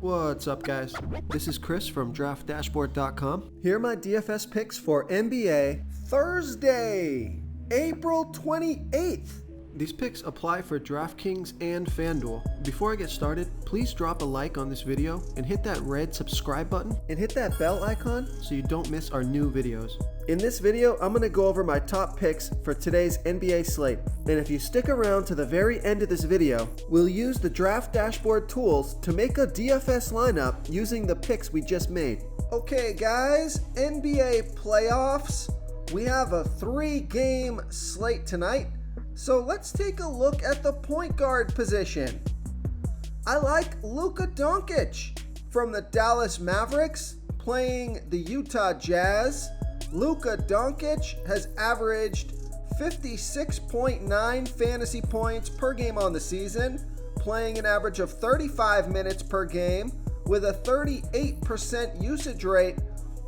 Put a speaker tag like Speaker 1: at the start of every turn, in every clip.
Speaker 1: What's up, guys? This is Chris from DraftDashboard.com. Here are my DFS picks for NBA Thursday, April 28th. These picks apply for DraftKings and FanDuel. Before I get started, please drop a like on this video and hit that red subscribe button and hit that bell icon so you don't miss our new videos. In this video, I'm going to go over my top picks for today's NBA slate. And if you stick around to the very end of this video, we'll use the Draft Dashboard tools to make a DFS lineup using the picks we just made. Okay guys, NBA playoffs. We have a 3-game slate tonight. So let's take a look at the point guard position. I like Luka Doncic from the Dallas Mavericks playing the Utah Jazz. Luka Doncic has averaged 56.9 fantasy points per game on the season, playing an average of 35 minutes per game with a 38% usage rate.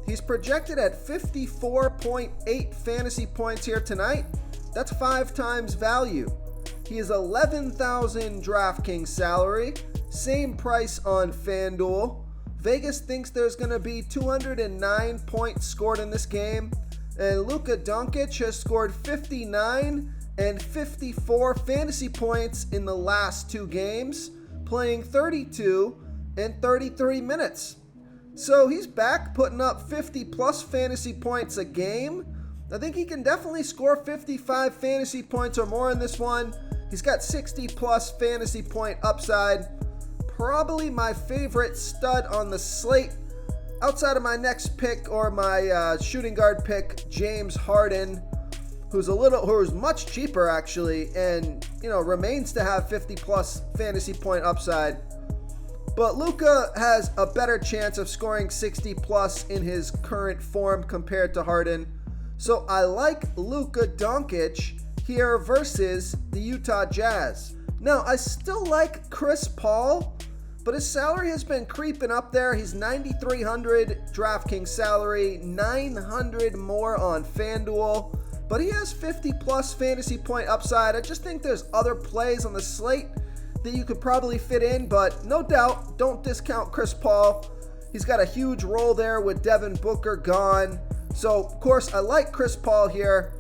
Speaker 1: He's projected at 54.8 fantasy points here tonight. That's 5 times value. He is $11,000 DraftKings salary, same price on FanDuel. Vegas thinks there's going to be 209 points scored in this game, and Luka Doncic has scored 59 and 54 fantasy points in the last 2 games, playing 32 and 33 minutes. So he's back putting up 50 plus fantasy points a game. I think he can definitely score 55 fantasy points or more in this one. He's got 60 plus fantasy point upside. Probably my favorite stud on the slate. Outside of my next pick or my shooting guard pick, James Harden, who's much cheaper actually, and remains to have 50 plus fantasy point upside. But Luka has a better chance of scoring 60 plus in his current form compared to Harden. So I like Luka Doncic here versus the Utah Jazz. Now, I still like Chris Paul, but his salary has been creeping up there. He's $9,300 DraftKings salary, $900 more on FanDuel, but he has 50 plus fantasy point upside. I just think there's other plays on the slate that you could probably fit in, but no doubt, don't discount Chris Paul. He's got a huge role there with Devin Booker gone. So, of course, I like Chris Paul here.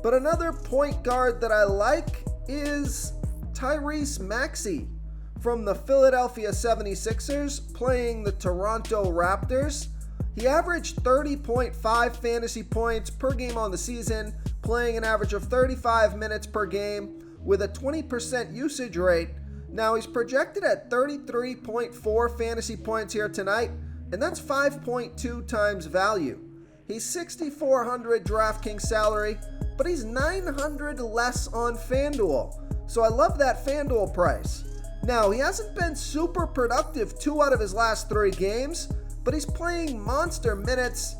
Speaker 1: But another point guard that I like is Tyrese Maxey from the Philadelphia 76ers playing the Toronto Raptors. He averaged 30.5 fantasy points per game on the season, playing an average of 35 minutes per game with a 20% usage rate. Now, he's projected at 33.4 fantasy points here tonight, and that's 5.2 times value. He's $6,400 DraftKings salary, but he's $900 less on FanDuel. So I love that FanDuel price. Now, he hasn't been super productive 2 out of his last 3 games, but he's playing monster minutes.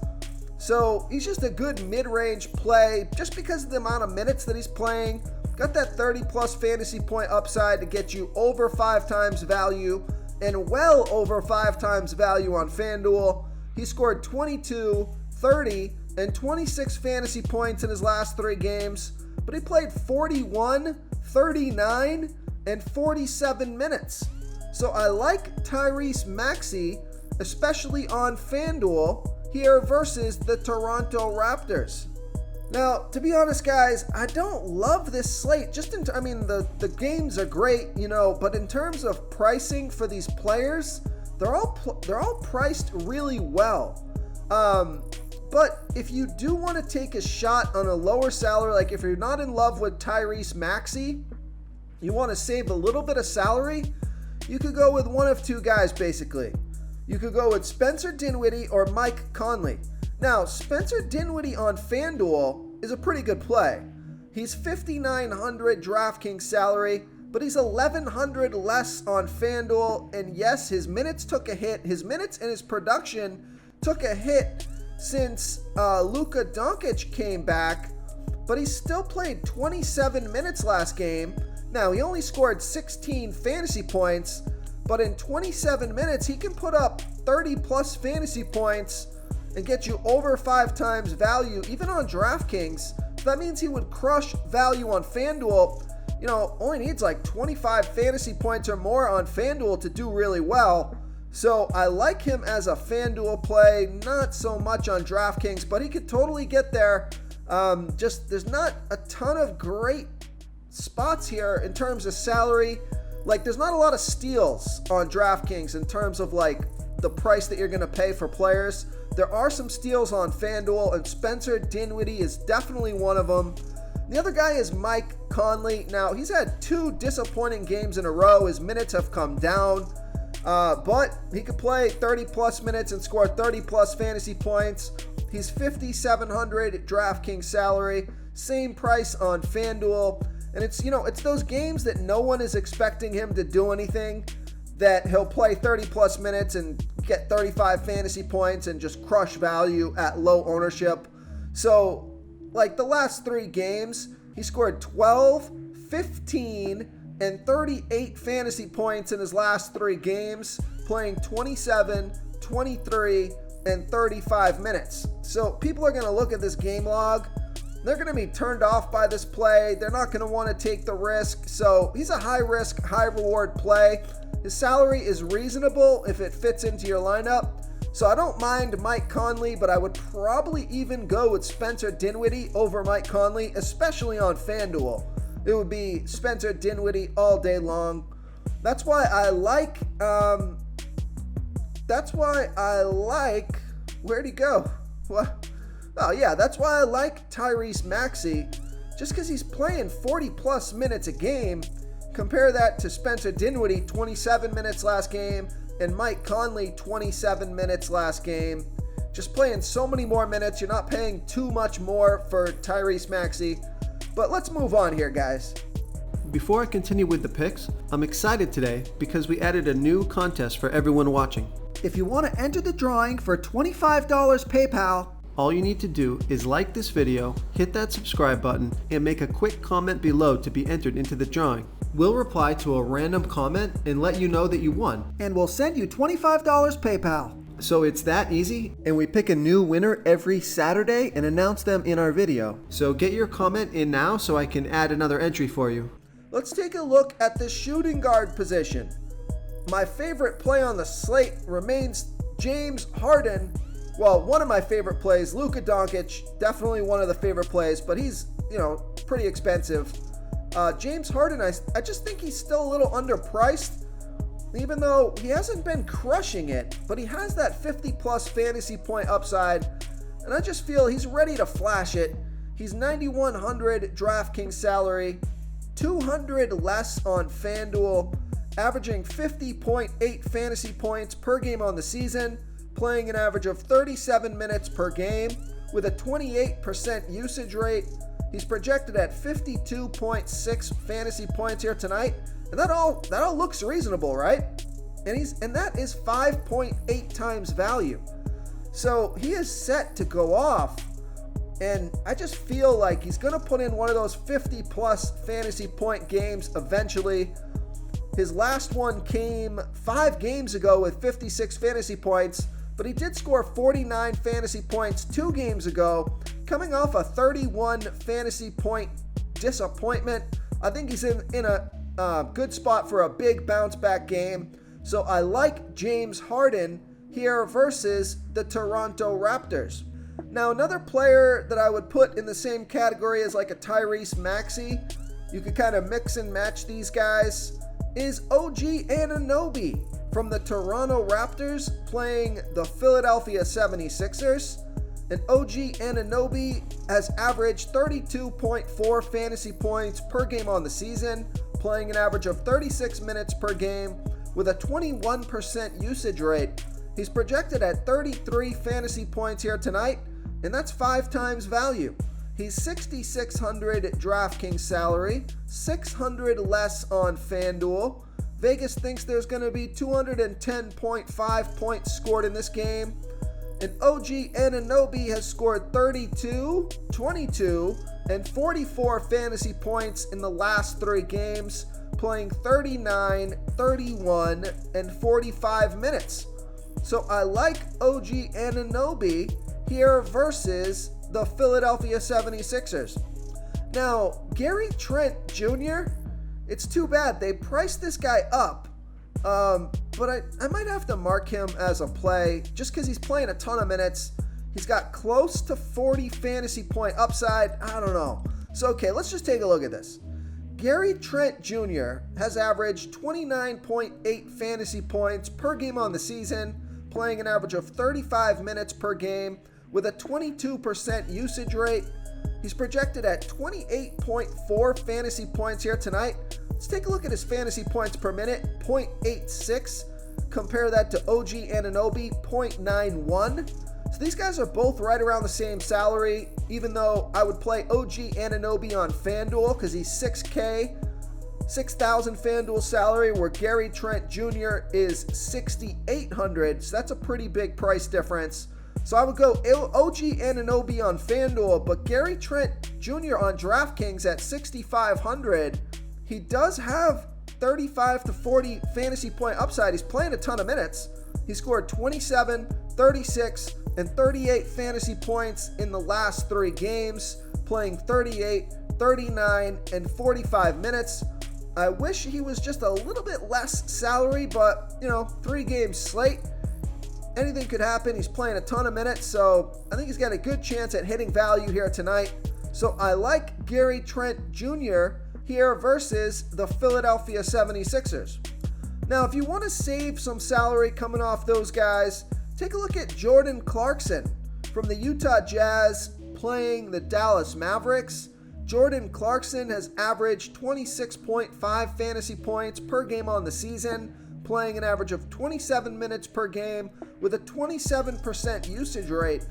Speaker 1: So he's just a good mid-range play just because of the amount of minutes that he's playing. Got that 30 plus fantasy point upside to get you over 5 times value and well over 5 times value on FanDuel. He scored 22, 30, and 26 fantasy points in his last 3 games, but he played 41, 39, and 47 minutes. So I like Tyrese Maxey, especially on FanDuel here versus the Toronto Raptors. Now, to be honest, guys, I don't love this slate. The games are great, but in terms of pricing for these players, they're all priced really well. But if you do want to take a shot on a lower salary, like if you're not in love with Tyrese Maxey, you want to save a little bit of salary, you could go with one of 2 guys, basically. You could go with Spencer Dinwiddie or Mike Conley. Now, Spencer Dinwiddie on FanDuel is a pretty good play. He's $5,900 DraftKings salary, but he's $1,100 less on FanDuel. And yes, his minutes took a hit. His minutes and his production took a hit since Luka Doncic came back, but he still played 27 minutes last game. Now, he only scored 16 fantasy points, but in 27 minutes, he can put up 30 plus fantasy points and get you over 5 times value, even on DraftKings. That means he would crush value on FanDuel. Only needs like 25 fantasy points or more on FanDuel to do really well. So I like him as a FanDuel play, not so much on DraftKings, but he could totally get there. Just there's not a ton of great spots here in terms of salary. Like, there's not a lot of steals on DraftKings in terms of like the price that you're going to pay for players. There are some steals on FanDuel, and Spencer Dinwiddie is definitely one of them. The other guy is Mike Conley. Now, he's had 2 disappointing games in a row. His minutes have come down, but he could play 30-plus minutes and score 30-plus fantasy points. He's $5,700 DraftKings salary, same price on FanDuel. And it's those games that no one is expecting him to do anything, that he'll play 30-plus minutes and get 35 fantasy points and just crush value at low ownership. So, like the last 3 games, he scored 12, 15, and 38 fantasy points in his last 3 games, playing 27, 23, and 35 minutes. So people are going to look at this game log. They're going to be turned off by this play. They're not going to want to take the risk. So he's a high-risk, high-reward play. His salary is reasonable if it fits into your lineup. So I don't mind Mike Conley, but I would probably even go with Spencer Dinwiddie over Mike Conley, especially on FanDuel. It would be Spencer Dinwiddie all day long. That's why I like, where'd he go? What? Oh yeah, that's why I like Tyrese Maxey, just because he's playing 40-plus minutes a game. Compare that to Spencer Dinwiddie, 27 minutes last game, and Mike Conley, 27 minutes last game. Just playing so many more minutes. You're not paying too much more for Tyrese Maxey. But let's move on here, guys.
Speaker 2: Before I continue with the picks, I'm excited today because we added a new contest for everyone watching.
Speaker 1: If you want to enter the drawing for $25 PayPal,
Speaker 2: all you need to do is like this video, hit that subscribe button, and make a quick comment below to be entered into the drawing. We'll reply to a random comment and let you know that you won.
Speaker 1: And we'll send you $25 PayPal.
Speaker 2: So it's that easy, and we pick a new winner every Saturday and announce them in our video. So get your comment in now so I can add another entry for you.
Speaker 1: Let's take a look at the shooting guard position. My favorite play on the slate remains James Harden. Well, one of my favorite plays, Luka Doncic, definitely one of the favorite plays, but he's, pretty expensive. James Harden, I just think he's still a little underpriced, even though he hasn't been crushing it, but he has that 50-plus fantasy point upside, and I just feel he's ready to flash it. He's $9,100 DraftKings salary, $200 less on FanDuel, averaging 50.8 fantasy points per game on the season, playing an average of 37 minutes per game with a 28% usage rate. He's projected at 52.6 fantasy points here tonight, and that all looks reasonable, right? And that is 5.8 times value. So he is set to go off, and I just feel like he's going to put in one of those 50-plus fantasy point games eventually. His last one came 5 games ago with 56 fantasy points, but he did score 49 fantasy points 2 games ago, coming off a 31 fantasy point disappointment. I think he's in a good spot for a big bounce back game. So I like James Harden here versus the Toronto Raptors. Now, another player that I would put in the same category as like a Tyrese Maxey, you could kind of mix and match these guys, is OG Anunoby from the Toronto Raptors playing the Philadelphia 76ers. And OG Anunoby has averaged 32.4 fantasy points per game on the season, playing an average of 36 minutes per game with a 21% usage rate. He's projected at 33 fantasy points here tonight, and that's 5 times value. He's $6,600 DraftKings salary, $600 less on FanDuel. Vegas thinks there's going to be 210.5 points scored in this game. And OG Anunoby has scored 32, 22, and 44 fantasy points in the last 3 games, playing 39, 31, and 45 minutes. So I like OG Anunoby here versus the Philadelphia 76ers. Now, Gary Trent Jr., it's too bad. They priced this guy up, But I might have to mark him as a play just because he's playing a ton of minutes. He's got close to 40 fantasy point upside. I don't know. So, okay, let's just take a look at this. Gary Trent Jr. has averaged 29.8 fantasy points per game on the season, playing an average of 35 minutes per game with a 22% usage rate. He's projected at 28.4 fantasy points here tonight. Let's take a look at his fantasy points per minute, 0.86. Compare that to OG Anunoby, 0.91. So these guys are both right around the same salary, even though I would play OG Anunoby on FanDuel because he's 6K, 6,000 FanDuel salary, where Gary Trent Jr. is 6,800. So that's a pretty big price difference. So I would go OG Anunoby on FanDuel, but Gary Trent Jr. on DraftKings at 6,500. He does have 35 to 40 fantasy point upside. He's playing a ton of minutes. He scored 27, 36, and 38 fantasy points in the last 3 games, playing 38, 39, and 45 minutes. I wish he was just a little bit less salary, but, 3 games slate. Anything could happen. He's playing a ton of minutes, so I think he's got a good chance at hitting value here tonight. So I like Gary Trent Jr. here versus the Philadelphia 76ers. Now, if you want to save some salary coming off those guys, take a look at Jordan Clarkson from the Utah Jazz playing the Dallas Mavericks. Jordan Clarkson has averaged 26.5 fantasy points per game on the season, playing an average of 27 minutes per game with a 27% usage rate.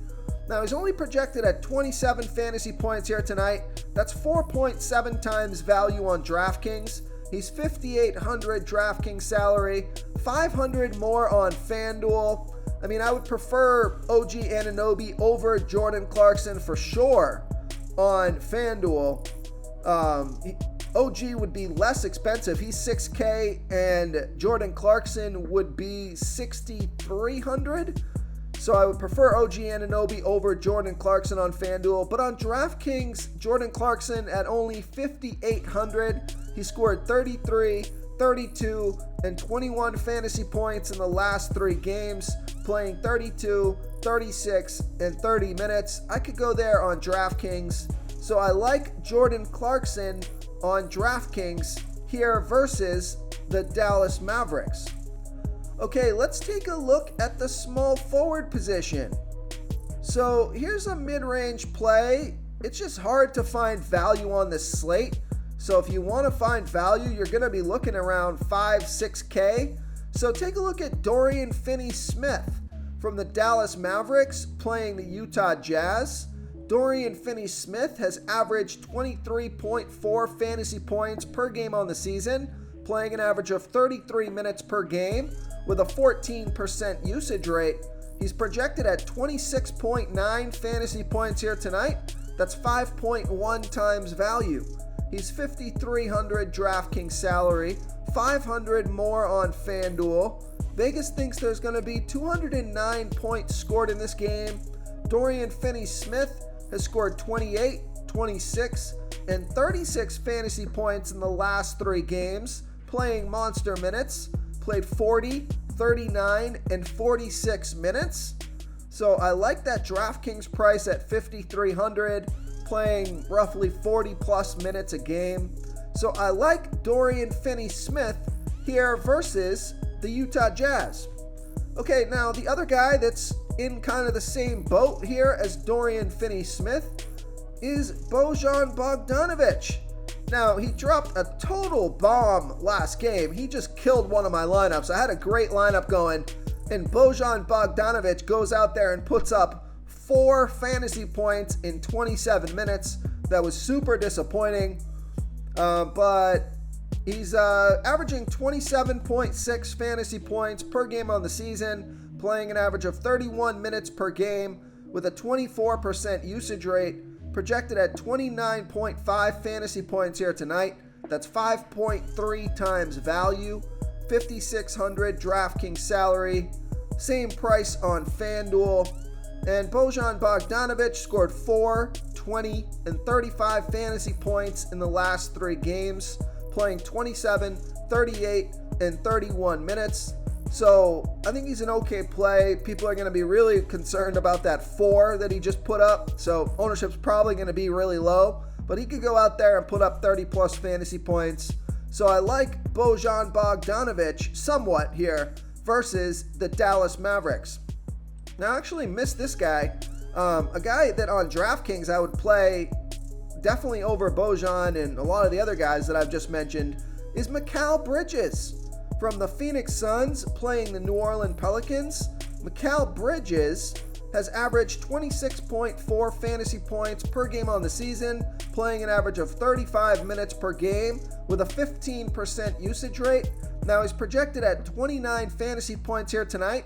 Speaker 1: Now, he's only projected at 27 fantasy points here tonight. That's 4.7 times value on DraftKings. He's 5,800 DraftKings salary, 500 more on FanDuel. I mean, I would prefer OG Anunoby over Jordan Clarkson for sure on FanDuel. OG would be less expensive. He's 6K, and Jordan Clarkson would be 6,300. So I would prefer OG Anunoby over Jordan Clarkson on FanDuel. But on DraftKings, Jordan Clarkson at only 5,800. He scored 33, 32, and 21 fantasy points in the last 3 games, playing 32, 36, and 30 minutes. I could go there on DraftKings. So I like Jordan Clarkson on DraftKings here versus the Dallas Mavericks. Okay, let's take a look at the small forward position. So here's a mid-range play. It's just hard to find value on this slate. So if you want to find value, you're going to be looking around 5, 6K. So take a look at Dorian Finney-Smith from the Dallas Mavericks playing the Utah Jazz. Dorian Finney-Smith has averaged 23.4 fantasy points per game on the season, playing an average of 33 minutes per game with a 14% usage rate. He's projected at 26.9 fantasy points here tonight. That's 5.1 times value. He's 5,300 DraftKings salary, 500 more on FanDuel. Vegas thinks there's going to be 209 points scored in this game. Dorian Finney-Smith has scored 28, 26, and 36 fantasy points in the last 3 games, playing monster minutes. Played 40, 39, and 46 minutes. So I like that DraftKings price at 5,300, playing roughly 40 plus minutes a game. So I like Dorian Finney-Smith here versus the Utah Jazz. Okay, now the other guy that's in kind of the same boat here as Dorian Finney-Smith is Bojan Bogdanovic. Now, he dropped a total bomb last game. He just killed one of my lineups. I had a great lineup going, and Bojan Bogdanovic goes out there and puts up 4 fantasy points in 27 minutes. That was super disappointing, but he's averaging 27.6 fantasy points per game on the season, playing an average of 31 minutes per game with a 24% usage rate. Projected at 29.5 fantasy points here tonight. That's 5.3 times value. 5,600 DraftKings salary. Same price on FanDuel. And Bojan Bogdanovic scored 4, 20, and 35 fantasy points in the last 3 games, playing 27, 38, and 31 minutes. So I think he's an okay play. People are going to be really concerned about that 4 that he just put up. So ownership's probably going to be really low, but he could go out there and put up 30 plus fantasy points. So I like Bojan Bogdanovic somewhat here versus the Dallas Mavericks. Now I actually missed this guy. A guy that on DraftKings I would play definitely over Bojan and a lot of the other guys that I've just mentioned is Mikal Bridges from the Phoenix Suns playing the New Orleans Pelicans. Mikal Bridges has averaged 26.4 fantasy points per game on the season, playing an average of 35 minutes per game with a 15% usage rate. Now he's projected at 29 fantasy points here tonight,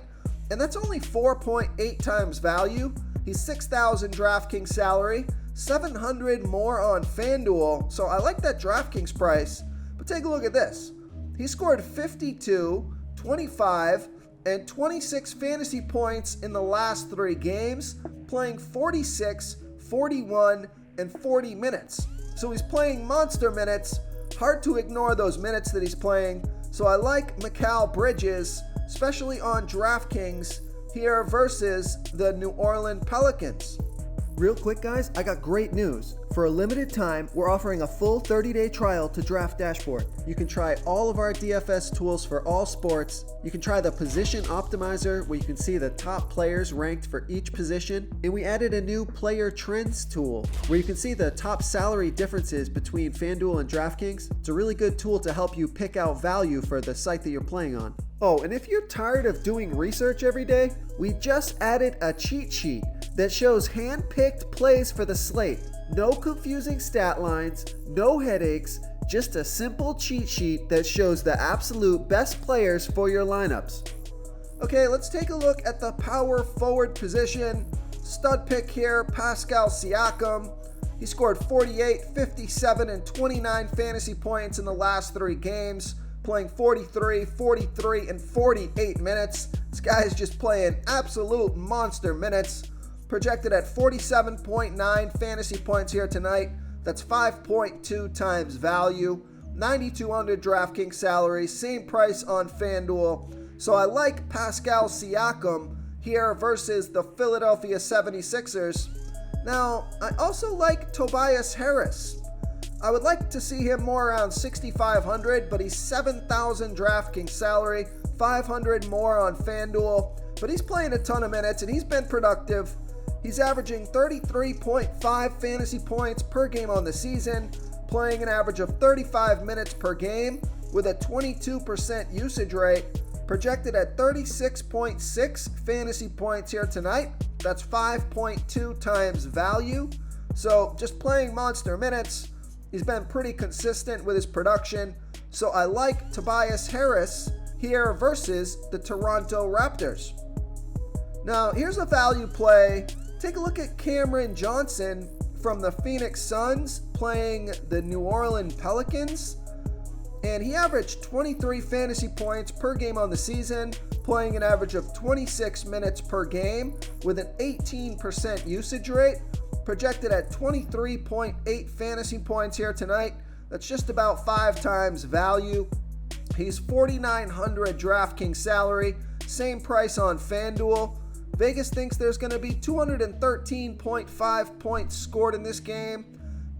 Speaker 1: and that's only 4.8 times value. He's 6,000 DraftKings salary, 700 more on FanDuel, so I like that DraftKings price. But take a look at this. He scored 52, 25, and 26 fantasy points in the last 3 games, playing 46, 41, and 40 minutes. So he's playing monster minutes. Hard to ignore those minutes that he's playing. So I like Mikal Bridges, especially on DraftKings here versus the New Orleans Pelicans.
Speaker 2: Real quick, guys, I got great news. For a limited time, we're offering a full 30-day trial to Draft Dashboard. You can try all of our DFS tools for all sports. You can try the Position Optimizer, where you can see the top players ranked for each position. And we added a new Player Trends tool, where you can see the top salary differences between FanDuel and DraftKings. It's a really good tool to help you pick out value for the site that you're playing on. Oh, and if you're tired of doing research every day, we just added a cheat sheet that shows hand-picked plays for the slate. No confusing stat lines, no headaches, just a simple cheat sheet that shows the absolute best players for your lineups.
Speaker 1: Okay, let's take a look at the power forward position. Stud pick here, Pascal Siakam. He scored 48, 57, and 29 fantasy points in the last 3 games, playing 43, 43, and 48 minutes. This guy is just playing absolute monster minutes. Projected at 47.9 fantasy points here tonight. That's 5.2 times value. 9,200 DraftKings salary, same price on FanDuel. So I like Pascal Siakam here versus the Philadelphia 76ers. Now, I also like Tobias Harris. I would like to see him more around 6,500, but he's 7,000 DraftKings salary, 500 more on FanDuel. But he's playing a ton of minutes and he's been productive. He's averaging 33.5 fantasy points per game on the season, playing an average of 35 minutes per game with a 22% usage rate, projected at 36.6 fantasy points here tonight. That's 5.2 times value. So just playing monster minutes. He's been pretty consistent with his production. So I like Tobias Harris here versus the Toronto Raptors. Now here's a value play. Take a look at Cameron Johnson from the Phoenix Suns playing the New Orleans Pelicans. And he averaged 23 fantasy points per game on the season, playing an average of 26 minutes per game with an 18% usage rate, projected at 23.8 fantasy points here tonight. That's just about 5 times value. He's 4,900 DraftKings salary, same price on FanDuel. Vegas thinks there's going to be 213.5 points scored in this game.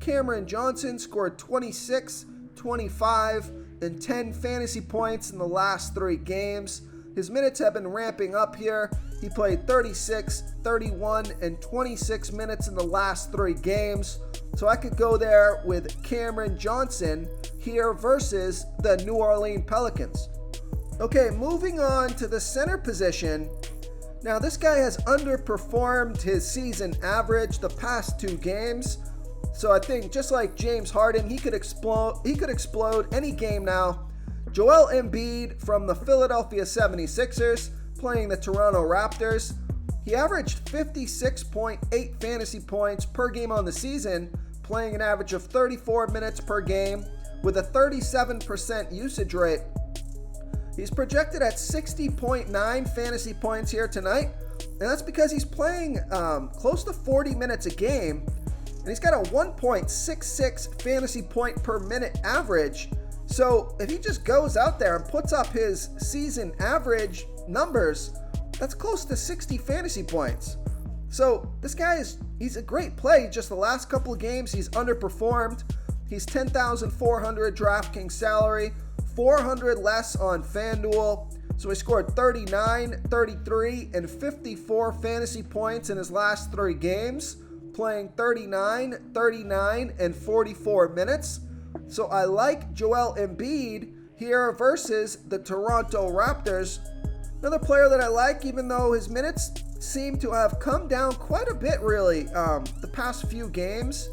Speaker 1: Cameron Johnson scored 26, 25, and 10 fantasy points in the last 3 games. His minutes have been ramping up here. He played 36, 31, and 26 minutes in the last 3 games. So I could go there with Cameron Johnson here versus the New Orleans Pelicans. Okay, moving on to the center position. Now, this guy has underperformed his season average the past 2 games. So I think just like James Harden, he could explode any game now. Joel Embiid from the Philadelphia 76ers playing the Toronto Raptors. He averaged 56.8 fantasy points per game on the season, playing an average of 34 minutes per game with a 37% usage rate. He's projected at 60.9 fantasy points here tonight, and that's because he's playing close to 40 minutes a game, and he's got a 1.66 fantasy point per minute average. So if he just goes out there and puts up his season average numbers, that's close to 60 fantasy points. So this guy he's a great play. Just the last couple of games, he's underperformed. He's 10,400 DraftKings salary, 400 less on FanDuel. So he scored 39, 33, and 54 fantasy points in his last 3 games, playing 39, 39, and 44 minutes. So I like Joel Embiid here versus the Toronto Raptors. Another player that I like, even though his minutes seem to have come down quite a bit, really, the past few games.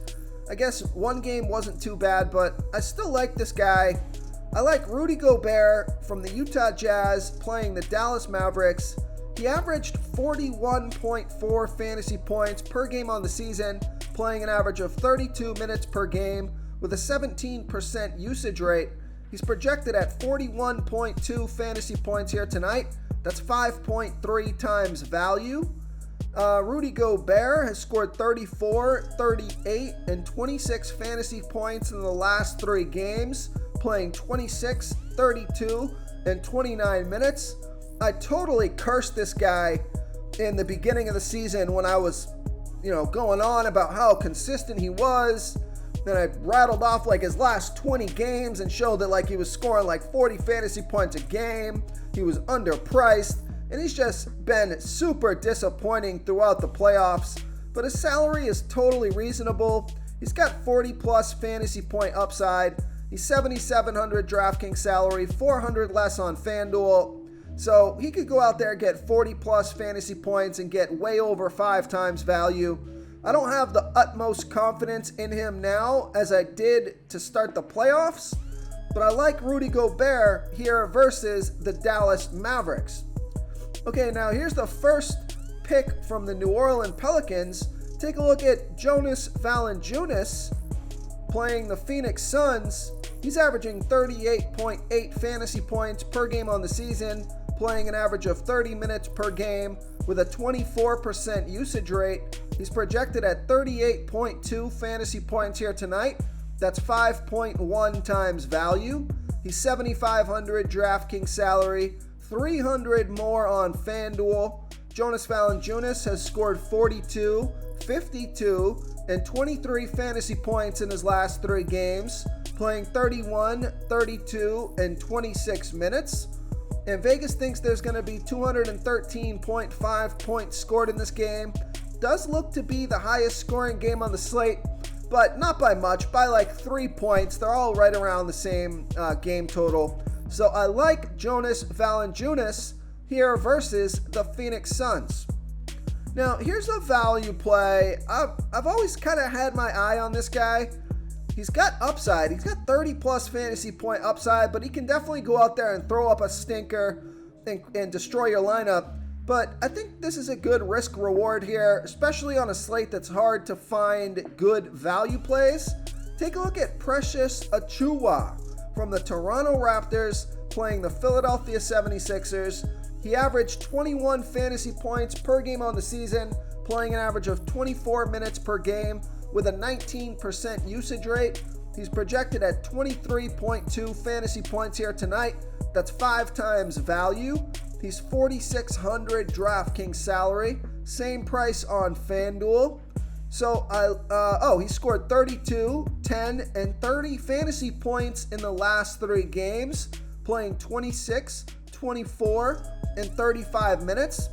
Speaker 1: I guess one game wasn't too bad, but I still like this guy. I like Rudy Gobert from the Utah Jazz playing the Dallas Mavericks. He averaged 41.4 fantasy points per game on the season, playing an average of 32 minutes per game with a 17% usage rate. He's projected at 41.2 fantasy points here tonight. That's 5.3 times value. Rudy Gobert has scored 34, 38, and 26 fantasy points in the last 3 games, playing 26, 32, and 29 minutes. I totally cursed this guy in the beginning of the season when I was, going on about how consistent he was. Then I rattled off like his last 20 games and showed that he was scoring 40 fantasy points a game. He was underpriced, and he's just been super disappointing throughout the playoffs. But his salary is totally reasonable. He's got 40 plus fantasy point upside. He's 7,700 DraftKings salary, 400 less on FanDuel. So he could go out there and get 40 plus fantasy points and get way over 5 times value. I don't have the utmost confidence in him now as I did to start the playoffs, but I like Rudy Gobert here versus the Dallas Mavericks. Okay, now here's the first pick from the New Orleans Pelicans. Take a look at Jonas Valanciunas playing the Phoenix Suns. He's averaging 38.8 fantasy points per game on the season, playing an average of 30 minutes per game with a 24% usage rate. He's projected at 38.2 fantasy points here tonight. That's 5.1 times value. He's 7,500 DraftKings salary, 300 more on FanDuel. Jonas Valanciunas has scored 42, 52, and 23 fantasy points in his last 3 games, playing 31, 32, and 26 minutes. And Vegas thinks there's going to be 213.5 points scored in this game. Does look to be the highest scoring game on the slate, but not by much, by 3 points. They're all right around the same game total. So I like Jonas Valanciunas here versus the Phoenix Suns. Now, here's a value play. I've always kind of had my eye on this guy. He's got upside. He's got 30 plus fantasy point upside, but he can definitely go out there and throw up a stinker and destroy your lineup. But I think this is a good risk reward here, especially on a slate that's hard to find good value plays. Take a look at Precious Achiuwa from the Toronto Raptors playing the Philadelphia 76ers. He averaged 21 fantasy points per game on the season, playing an average of 24 minutes per game with a 19% usage rate. He's projected at 23.2 fantasy points here tonight. That's 5 times value. He's 4,600 DraftKings salary, same price on FanDuel. So he scored 32, 10, and 30 fantasy points in the last 3 games, playing 26, 24, and 35 minutes.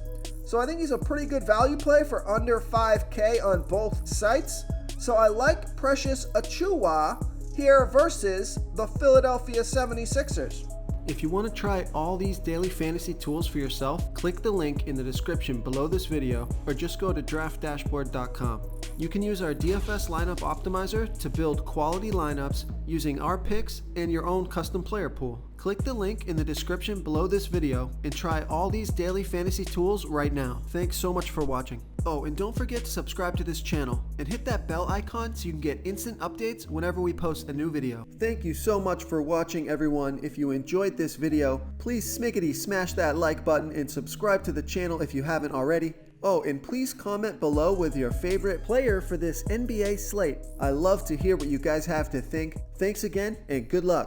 Speaker 1: So I think he's a pretty good value play for under 5K on both sites. So I like Precious Achiuwa here versus the Philadelphia 76ers.
Speaker 2: If you want to try all these daily fantasy tools for yourself, click the link in the description below this video or just go to draftdashboard.com. You can use our DFS lineup optimizer to build quality lineups using our picks and your own custom player pool. Click the link in the description below this video and try all these daily fantasy tools right now. Thanks so much for watching. Oh, and don't forget to subscribe to this channel and hit that bell icon so you can get instant updates whenever we post a new video. Thank you so much for watching, everyone. If you enjoyed this video, please smickety smash that like button and subscribe to the channel if you haven't already. Oh, and please comment below with your favorite player for this NBA slate. I love to hear what you guys have to think. Thanks again, and good luck.